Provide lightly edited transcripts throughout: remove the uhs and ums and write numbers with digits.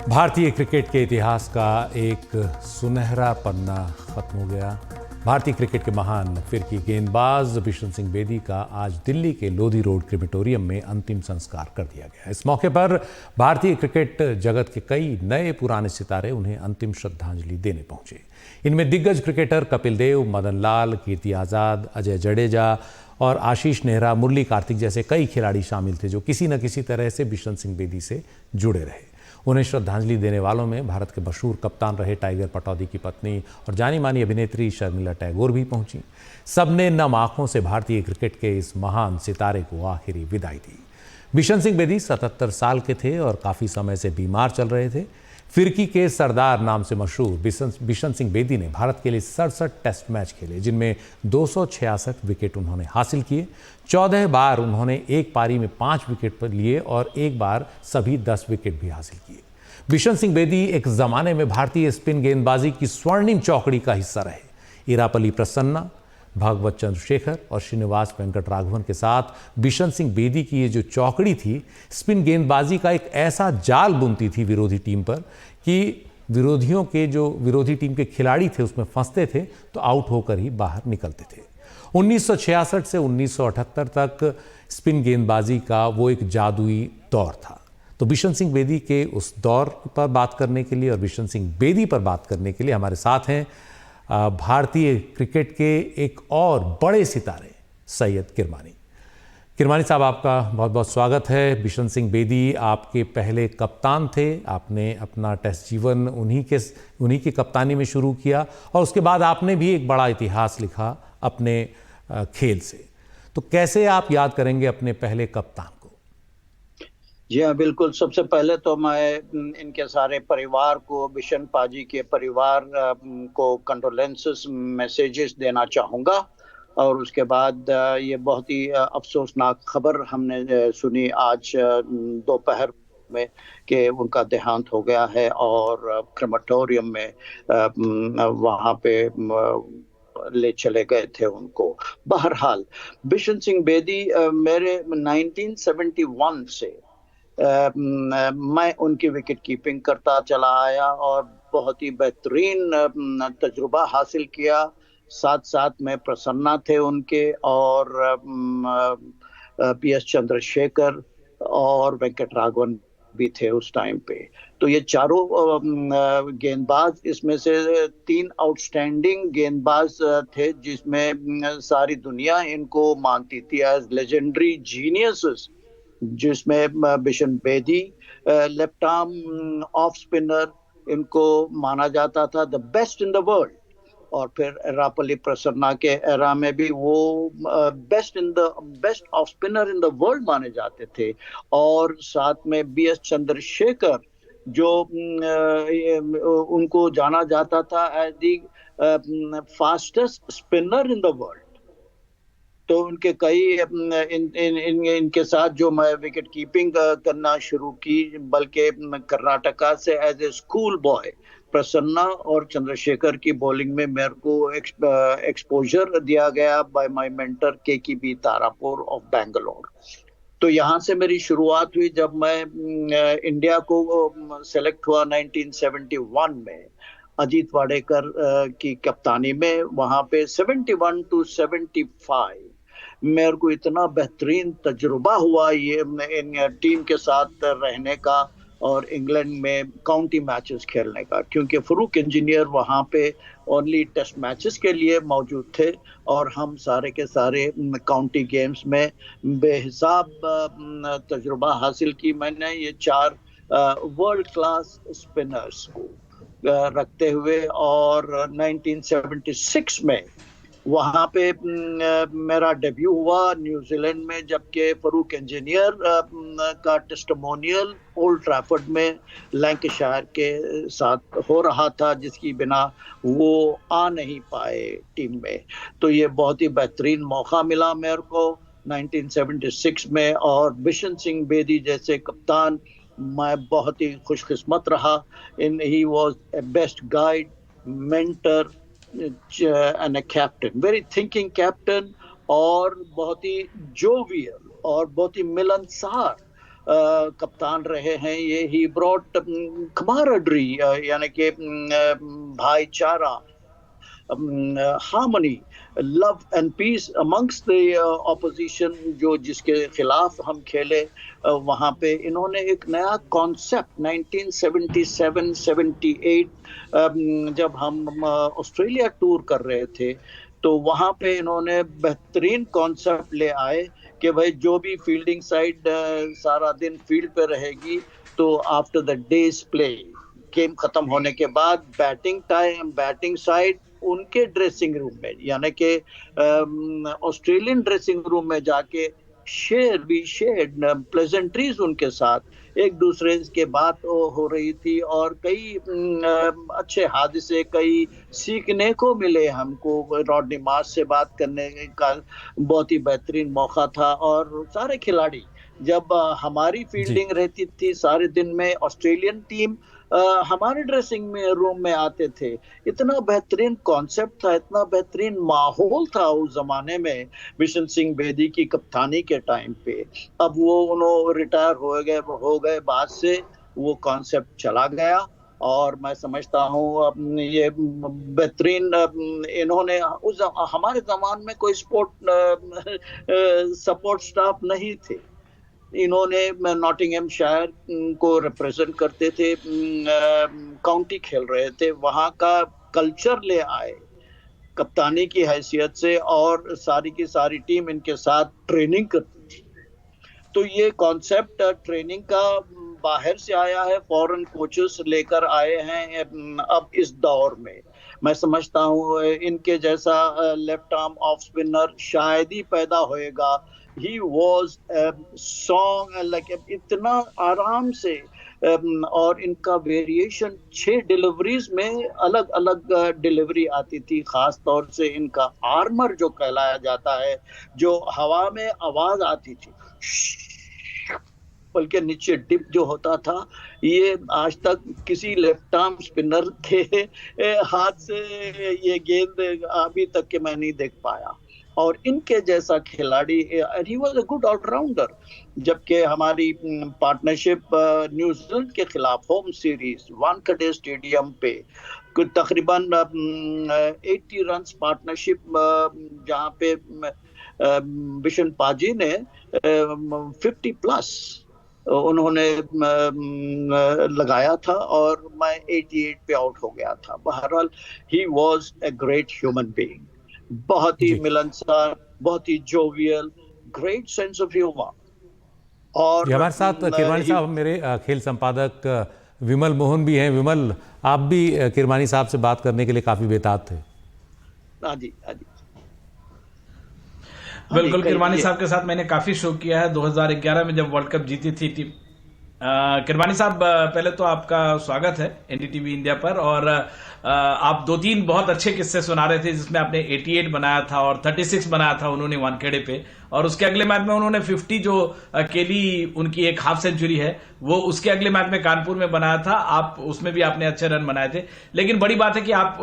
भारतीय क्रिकेट के इतिहास का एक सुनहरा पन्ना खत्म हो गया। भारतीय क्रिकेट के महान फिरकी गेंदबाज बिशन सिंह बेदी का आज दिल्ली के लोधी रोड क्रिमेटोरियम में अंतिम संस्कार कर दिया गया। इस मौके पर भारतीय क्रिकेट जगत के कई नए पुराने सितारे उन्हें अंतिम श्रद्धांजलि देने पहुंचे। इनमें दिग्गज क्रिकेटर कपिल देव, मदन लाल, कीर्ति आजाद, अजय जडेजा और आशीष नेहरा, मुरली कार्तिक जैसे कई खिलाड़ी शामिल थे जो किसी न किसी तरह से बिशन सिंह बेदी से जुड़े रहे। उन्हें श्रद्धांजलि देने वालों में भारत के मशहूर कप्तान रहे टाइगर पटौदी की पत्नी और जानी मानी अभिनेत्री शर्मिला टैगोर भी पहुंची। सबने नम आंखों से भारतीय क्रिकेट के इस महान सितारे को आखिरी विदाई दी। बिशन सिंह बेदी 77 साल के थे और काफ़ी समय से बीमार चल रहे थे। फिरकी के सरदार नाम से मशहूर बिशन सिंह बेदी ने भारत के लिए 67 टेस्ट मैच खेले, जिनमें 266 विकेट उन्होंने हासिल किए। 14 बार उन्होंने एक पारी में 5 विकेट पर लिए और एक बार सभी 10 विकेट भी हासिल किए। बिशन सिंह बेदी एक जमाने में भारतीय स्पिन गेंदबाजी की स्वर्णिम चौकड़ी का हिस्सा रहे। इरापल्ली प्रसन्ना, भागवत चंद्रशेखर और श्रीनिवास वेंकटराघवन के साथ बिशन सिंह बेदी की ये जो चौकड़ी थी, स्पिन गेंदबाजी का एक ऐसा जाल बुनती थी विरोधी टीम पर कि विरोधी टीम के खिलाड़ी थे उसमें फंसते थे तो आउट होकर ही बाहर निकलते थे। 1966 से 1978 तक स्पिन गेंदबाजी का वो एक जादुई दौर था। तो बिशन सिंह बेदी के उस दौर पर बात करने के लिए और बिशन सिंह बेदी पर बात करने के लिए हमारे साथ हैं भारतीय क्रिकेट के एक और बड़े सितारे सैयद किरमानी साहब, आपका बहुत बहुत स्वागत है। बिशन सिंह बेदी आपके पहले कप्तान थे। आपने अपना टेस्ट जीवन उन्हीं की कप्तानी में शुरू किया और उसके बाद आपने भी एक बड़ा इतिहास लिखा अपने खेल से। तो कैसे आप याद करेंगे अपने पहले कप्तान को? जी हाँ, बिल्कुल। सबसे पहले तो मैं इनके सारे परिवार को, बिशन पाजी के परिवार को कंडोलेंसेस मैसेजेस देना चाहूँगा। और उसके बाद ये बहुत ही अफसोसनाक खबर हमने सुनी आज दोपहर में कि उनका देहांत हो गया है और क्रेमेटोरियम में वहाँ पे ले चले गए थे उनको। बहरहाल, बिशन सिंह बेदी मेरे 1971 से मैं उनकी विकेट कीपिंग करता चला आया और बहुत ही बेहतरीन तजुर्बा हासिल किया। साथ साथ में प्रसन्ना थे उनके और पीएस चंद्रशेखर और वेंकटराघवन भी थे उस टाइम पे। तो ये चारों गेंदबाज, इसमें से 3 आउटस्टैंडिंग गेंदबाज थे जिसमें सारी दुनिया इनको मानती थी एज लेजेंडरी जीनियसेस, जिसमें Bishan Bedi left arm off spinner इनको माना जाता था the best in the world. और फिर इरापल्ली प्रसन्ना के एरा में भी वो best off spinner in the world माने जाते थे। और साथ में बीएस चंद्रशेखर जो उनको जाना जाता था as the fastest spinner in the world. तो उनके कई इनके साथ जो मैं विकेट कीपिंग करना शुरू की, बल्कि कर्नाटका से as a school boy Prasanna और चंद्रशेखर की बॉलिंग में मेरे को एक्सपोजर दिया गया बाय माय मेंटर के तारापुर ऑफ बेंगलोर। तो यहाँ से मेरी शुरुआत हुई जब मैं इंडिया को सेलेक्ट हुआ 1971 में अजीत वाडेकर की कप्तानी में। वहाँ पे 71 to 75 मेरे को इतना बेहतरीन तजुर्बा हुआ ये इन टीम के साथ रहने का और इंग्लैंड में काउंटी मैचेस खेलने का, क्योंकि फरूक इंजीनियर वहाँ पे ओनली टेस्ट मैचेस के लिए मौजूद थे और हम सारे के सारे काउंटी गेम्स में बेहिसाब तजुर्बा हासिल की मैंने ये 4 वर्ल्ड क्लास स्पिनर्स को रखते हुए। और 1976 में वहाँ पे मेरा डेब्यू हुआ न्यूजीलैंड में, जबकि फरूक इंजीनियर का टेस्टिमोनियल ओल्ड ट्रैफर्ड में लैंकाशायर के साथ हो रहा था, जिसकी बिना वो आ नहीं पाए टीम में। तो ये बहुत ही बेहतरीन मौका मिला मेरे को 1976 में। और बिशन सिंह बेदी जैसे कप्तान मैं बहुत ही खुशकिस्मत रहा। ही was A best guide, mentor and a captain, very thinking captain, और बहुत ही जोवियल और बहुत ही मिलनसार कप्तान रहे हैं। ये ही ब्रॉट कमारडरी, यानी कि भाईचारा, harmony, love and peace amongst the opposition, जो जिसके खिलाफ हम खेले वहां पे इन्होंने एक नया कॉन्सेप्ट 1977-78 जब हम ऑस्ट्रेलिया टूर कर रहे थे, तो वहां पे इन्होंने बेहतरीन कॉन्सेप्ट ले आए कि भाई जो भी फील्डिंग साइड सारा दिन फील्ड पे रहेगी, तो after the days play, game खत्म होने के बाद बैटिंग साइड उनके ड्रेसिंग रूम में, यानी कि ऑस्ट्रेलियन ड्रेसिंग रूम में जाके शेयर प्लेजेंट्रीज उनके साथ एक दूसरे के बात हो रही थी, और कई अच्छे हादसे, कई सीखने को मिले हमको। रॉडनी मार्श से बात करने का बहुत ही बेहतरीन मौका था, और सारे खिलाड़ी जब हमारी जी। फील्डिंग रहती थी सारे दिन में, ऑस्ट्रेलियन टीम हमारे ड्रेसिंग में रूम में आते थे। इतना बेहतरीन कॉन्सेप्ट था, इतना बेहतरीन माहौल था उस जमाने में बिशन सिंह बेदी की कप्तानी के टाइम पे। अब वो उन्होंने रिटायर हो गए बाद से, वो कॉन्सेप्ट चला गया। और मैं समझता हूँ ये बेहतरीन इन्होंने उस हमारे जमाने में कोई सपोर्ट स्टाफ नहीं थे। इन्होंने नॉटिंघम शायर को रिप्रेजेंट करते थे, काउंटी खेल रहे थे, वहां का कल्चर ले आए कप्तानी की हैसियत से, और सारी की सारी टीम इनके साथ ट्रेनिंग करती थी। तो ये कॉन्सेप्ट ट्रेनिंग का बाहर से आया है, फॉरेन कोचेस लेकर आए हैं अब इस दौर में। मैं समझता हूँ इनके जैसा लेफ्ट आर्म ऑफ स्पिनर शायद ही पैदा होएगा। ही वॉज सॉन्ग लाइक, इतना आराम से और इनका वेरिएशन 6 डिलीवरीज में अलग अलग डिलीवरी आती थी। खास तौर से इनका आर्मर जो कहलाया जाता है, जो हवा में आवाज आती थी बल्कि नीचे डिप जो होता था, ये आज तक किसी लेफ्ट आर्म स्पिनर के हाथ से ये गेंद अभी तक के मैं नहीं देख पाया। और इनके जैसा खिलाड़ी, he was a good allrounder. जबकि हमारी पार्टनरशिप न्यूजीलैंड के खिलाफ होम सीरीज वानखेड़े स्टेडियम पे तकरीबन 80 रन पार्टनरशिप, जहां पे बिशन पाजी ने 50+ उन्होंने लगाया था, और मैं 88 पे आउट हो गया था। बहरहाल he was a great human being, बहुत ही जी। मिलनसार, बहुत ही jovial, great sense of humour. जी, और हमारे साथ किरमानी साहब मेरे खेल संपादक विमल मोहन भी हैं। विमल, आप भी किरमानी साहब से बात करने के लिए काफ़ी बेताब थे। हाँ जी, हाँ जी, हाँ जी, बिल्कुल, किरमानी कहिए। साहब के साथ मैंने काफी शो किया है 2011 में जब वर्ल्ड कप जीती थी टीम। किरमानी साहब, पहले तो आपका स्वागत है एनडीटीवी इंडिया पर। और आप 2-3 बहुत अच्छे किस्से सुना रहे थे, जिसमें आपने 88 बनाया था और 36 बनाया था उन्होंने वानखेड़े पे, और उसके अगले मैच में उन्होंने 50 जो अकेली उनकी एक हाफ सेंचुरी है, वो उसके अगले मैच में कानपुर में बनाया था। आप उसमें भी आपने अच्छे रन बनाए थे। लेकिन बड़ी बात है कि आप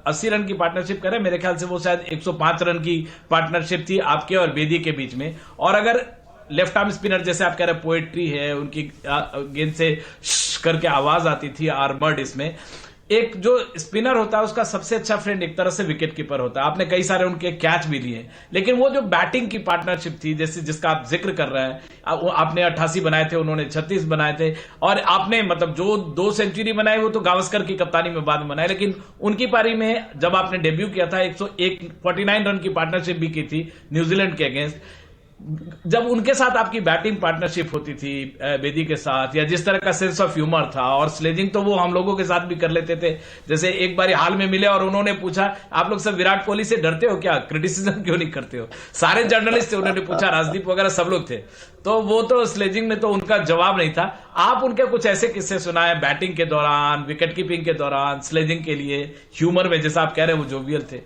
80 रन की पार्टनरशिप करें। मेरे ख्याल से वो शायद 105 रन की पार्टनरशिप थी आपके और बेदी के बीच में। और अगर लेफ्ट आर्म स्पिनर, जैसे आप कह रहे पोएट्री है उनकी, गेंद से करके आवाज आती थी आर्मर्ड, इसमें एक जो स्पिनर होता है उसका सबसे अच्छा फ्रेंड एक तरह से विकेट कीपर होता है। आपने कई सारे उनके कैच भी लिए, लेकिन वो जो बैटिंग की पार्टनरशिप थी, जैसे जिसका आप जिक्र कर रहे हैं, आपने 88 बनाए थे, उन्होंने 36 बनाए थे, और आपने मतलब जो 2 सेंचुरी बनाए वो तो गावस्कर की कप्तानी में बाद में बनाए, लेकिन उनकी पारी में जब आपने डेब्यू किया था 149 रन की पार्टनरशिप भी की थी न्यूजीलैंड के अगेंस्ट। जब उनके साथ आपकी बैटिंग पार्टनरशिप होती थी बेदी के साथ, या जिस तरह का सेंस ऑफ ह्यूमर था, और स्लेजिंग तो वो हम लोगों के साथ भी कर लेते थे। जैसे एक बार हाल में मिले और उन्होंने पूछा, आप लोग सब विराट कोहली से डरते हो क्या, क्रिटिसिज्म क्यों नहीं करते हो? सारे जर्नलिस्ट थे, उन्होंने पूछा, राजदीप वगैरह सब लोग थे। तो वो तो स्लेजिंग में तो उनका जवाब नहीं था। आप उनके कुछ ऐसे किस्से सुनाए बैटिंग के दौरान, विकेट कीपिंग के दौरान, स्लेजिंग के लिए ह्यूमर में, जैसा आप कह रहे हैं वो जोवियल थे।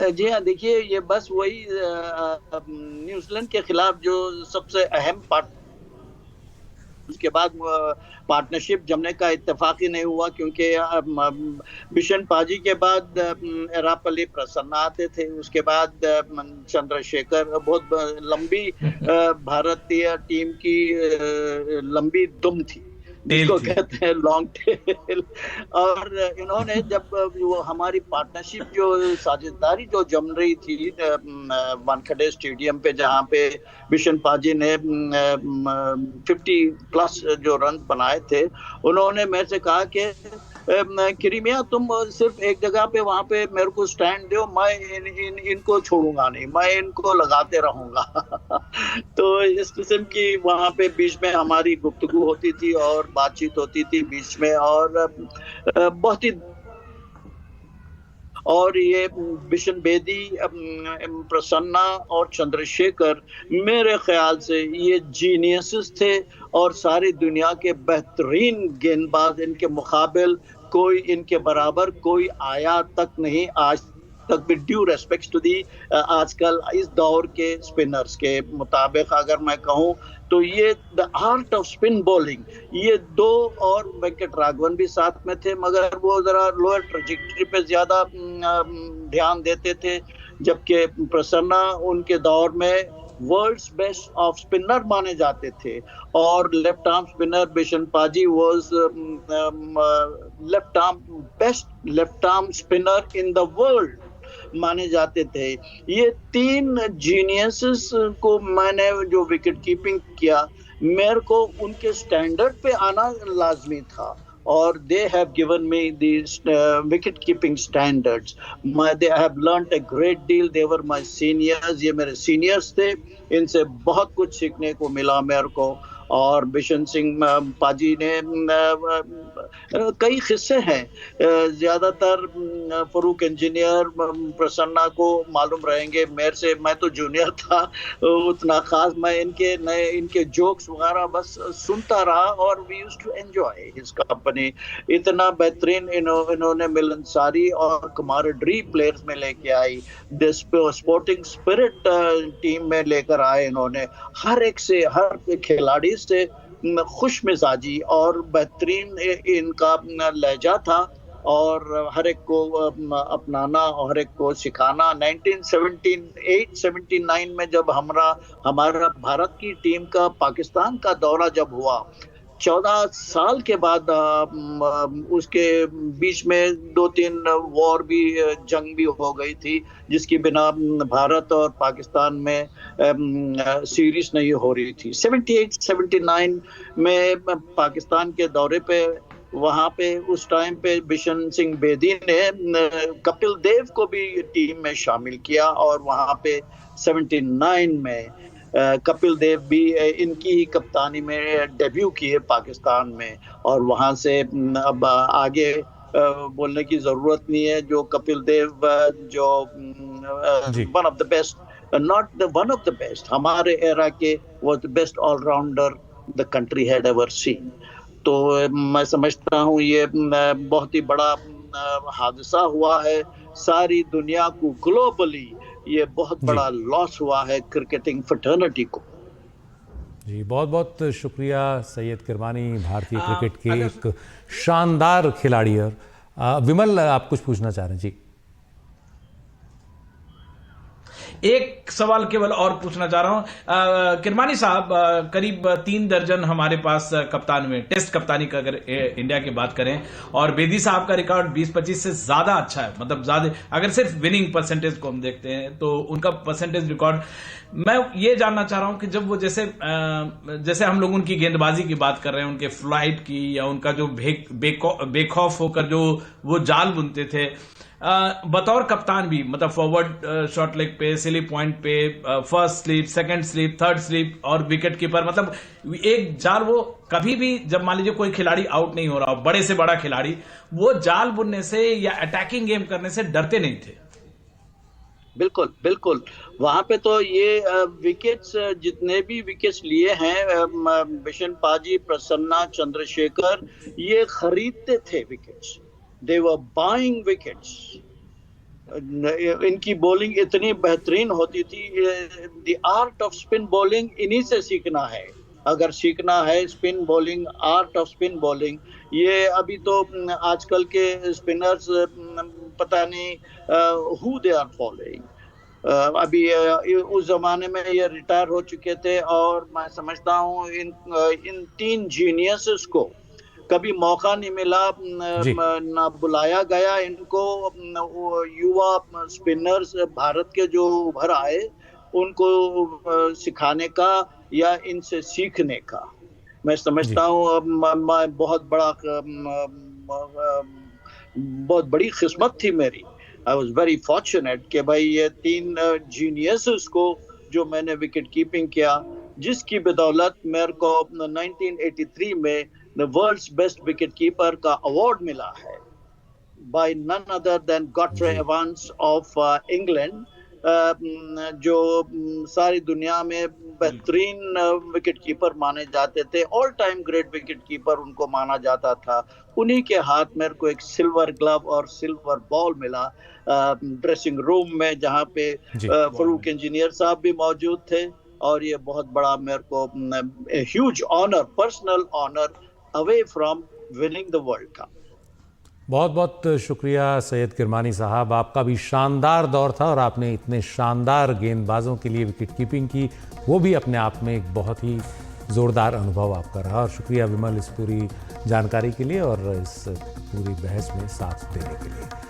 जी हाँ, देखिए ये बस वही न्यूजीलैंड के खिलाफ जो सबसे अहम पार्ट उसके बाद पार्टनरशिप जमने का इत्तेफाक ही नहीं हुआ, क्योंकि बिशन पाजी के बाद एरापल्ली प्रसन्ना आते थे, उसके बाद चंद्रशेखर। बहुत लंबी भारतीय टीम की लंबी दुम थी, जिसको कहते हैं लॉन्ग टेल। और इन्होंने जब वो हमारी पार्टनरशिप जो साझेदारी जो जम रही थी वानखेड़े स्टेडियम पे, जहाँ पे बिशन पाजी ने 50+ जो रन बनाए थे, उन्होंने मेरे से कहा कि क्रीमिया तुम सिर्फ एक जगह पे वहां पे मेरे को स्टैंड दो, मैं इनको छोड़ूंगा नहीं, मैं इनको लगाते रहूंगा। तो इस किस्म की वहां पे बीच में हमारी गुफ्तगू होती थी और बातचीत होती थी बीच में, और बहुत ही। और ये बिशन बेदी, प्रसन्ना और चंद्रशेखर मेरे ख्याल से ये जीनियसेस थे, और सारी दुनिया के बेहतरीन गेंदबाज, इनके मुकाबिल कोई, इनके बराबर कोई आया तक नहीं आज तक। With due respect to the आजकल इस दौर के स्पिनर्स के मुताबिक अगर मैं कहूं तो ये the art off spin bowling, ये दो, और वेंकट राघवन भी साथ में थे, मगर वो जरा लोअर ट्रेजेक्टरी पे ज्यादा ध्यान देते थे, जबकि प्रसन्ना उनके दौर में वर्ल्ड्स बेस्ट ऑफ स्पिनर माने जाते थे। और लेफ्ट आर्म स्पिनर बिशन पाजी was left arm best left arm spinner in the world माने जाते थे। ये तीन जीनियसेस को मैंने जो विकेट कीपिंग किया, मेरे को उनके स्टैंडर्ड पे आना लाजमी था, और they have given me these wicket keeping standards. They have learnt a great deal. They were my seniors. ये मेरे seniors थे, इनसे बहुत कुछ सीखने को मिला मेरे को। और बिशन सिंह पाजी ने कई किस्से हैं, ज्यादातर फरूक इंजीनियर प्रसन्ना को मालूम रहेंगे मेरे से, मैं तो जूनियर था, उतना खास मैं इनके जोक्स वगैरह बस सुनता रहा, और we used to enjoy his company. इतना बेहतरीन इन्होंने मिलनसारी और कमारेडरी प्लेयर्स में लेके आई, स्पोर्टिंग स्पिरिट टीम में लेकर आए इन्होंने, हर एक से, हर खिलाड़ी से खुश मिजाजी और बेहतरीन इनका लहजा था, और हर एक को अपनाना और हर एक को सिखाना। 1978-79 में जब हमारा भारत की टीम का पाकिस्तान का दौरा जब हुआ, 14 साल के बाद, उसके बीच में 2-3 वॉर भी, जंग भी हो गई थी, जिसकी बिना भारत और पाकिस्तान में सीरीज नहीं हो रही थी। 78-79 में पाकिस्तान के दौरे पे, वहां पे उस टाइम पे बिशन सिंह बेदी ने कपिल देव को भी टीम में शामिल किया, और वहां पे 79 में कपिल देव भी इनकी ही कप्तानी में डेब्यू किए पाकिस्तान में। और वहां से अब आगे बोलने की जरूरत नहीं है, जो कपिल देव जो one of the best, not the one of the best, हमारे एरा के was the best allrounder the country had ever seen. तो मैं समझता हूँ ये बहुत ही बड़ा हादसा हुआ है, सारी दुनिया को ग्लोबली ये बहुत बड़ा लॉस हुआ है क्रिकेटिंग फ्रेटर्निटी को। जी, बहुत बहुत शुक्रिया सैयद किरमानी, भारतीय क्रिकेट के एक शानदार खिलाड़ी। और विमल, आप कुछ पूछना चाह रहे हैं? जी, एक सवाल केवल और पूछना चाह रहा हूं। किरमानी साहब, करीब 3 दर्जन हमारे पास कप्तान में टेस्ट कप्तानी का अगर इंडिया की बात करें, और बेदी साहब का रिकॉर्ड 20-25 से ज्यादा अच्छा है, मतलब ज्यादा, अगर सिर्फ विनिंग परसेंटेज को हम देखते हैं तो उनका परसेंटेज रिकॉर्ड। मैं ये जानना चाह रहा हूं कि जब वो जैसे हम लोग उनकी गेंदबाजी की बात कर रहे हैं, उनके फ्लाइट की, या उनका जो बेखौफ होकर जो वो जाल बुनते थे, बतौर कप्तान भी, मतलब फॉरवर्ड शॉट लेग पे, स्लिप पॉइंट पे, first slip, second slip, third slip, और विकेट कीपर, मतलब एक जाल, वो कभी भी जब मान लीजिए कोई खिलाड़ी आउट नहीं हो रहा, बड़े से बड़ा खिलाड़ी, वो जाल बुनने से या अटैकिंग गेम करने से डरते नहीं थे। बिल्कुल बिल्कुल, वहां पे तो ये विकेट्स, जितने भी विकेट्स लिए हैं बिशन पाजी, प्रसन्ना, चंद्रशेखर, ये खरीदते थे wickets, they were buying wickets. इनकी बॉलिंग इतनी बेहतरीन होती थी, the art of spin bowling इन्हीं से सीखना है। अगर सीखना है spin bowling, art off spin bowling, ये अभी तो आजकल के स्पिनर्स पता नहीं हु दे आर फॉलोइंग। अभी उस जमाने में ये रिटायर हो चुके थे, और मैं समझता हूँ इन तीन जीनियसेस को कभी मौका नहीं मिला, जी। ना बुलाया गया इनको। वो युवा स्पिनर्स भारत के जो उभर आए उनको सिखाने का या इनसे सीखने का। मैं जी। समझता हूँ बहुत बड़ी किस्मत थी मेरी। आई वॉज वेरी फॉर्चुनेट कि भाई ये तीन जीनियसेस को जो मैंने विकेट कीपिंग किया, जिसकी बदौलत मेरे को 1983 में the world's best wicket keeper का अवार्ड मिला है by none other than Godfrey ji. Evans of England, जो सारी दुनिया में बेहतरीन विकेट कीपर माने जाते थे, all time great wicket keeper उनको माना जाता था। उन्हीं के हाथ मेरे को एक सिल्वर ग्लव और सिल्वर बॉल मिला ड्रेसिंग रूम में, जहाँ पे जी। फरूक इंजीनियर साहब भी मौजूद थे। और ये बहुत बड़ा मेरे को huge honour, personal honour away from winning the world cup. बहुत बहुत शुक्रिया सैयद किरमानी साहब, आपका भी शानदार दौर था और आपने इतने शानदार गेंदबाजों के लिए विकेट कीपिंग की, वो भी अपने आप में एक बहुत ही ज़ोरदार अनुभव आपका रहा। और शुक्रिया विमल इस पूरी जानकारी के लिए और इस पूरी बहस में साथ देने के लिए।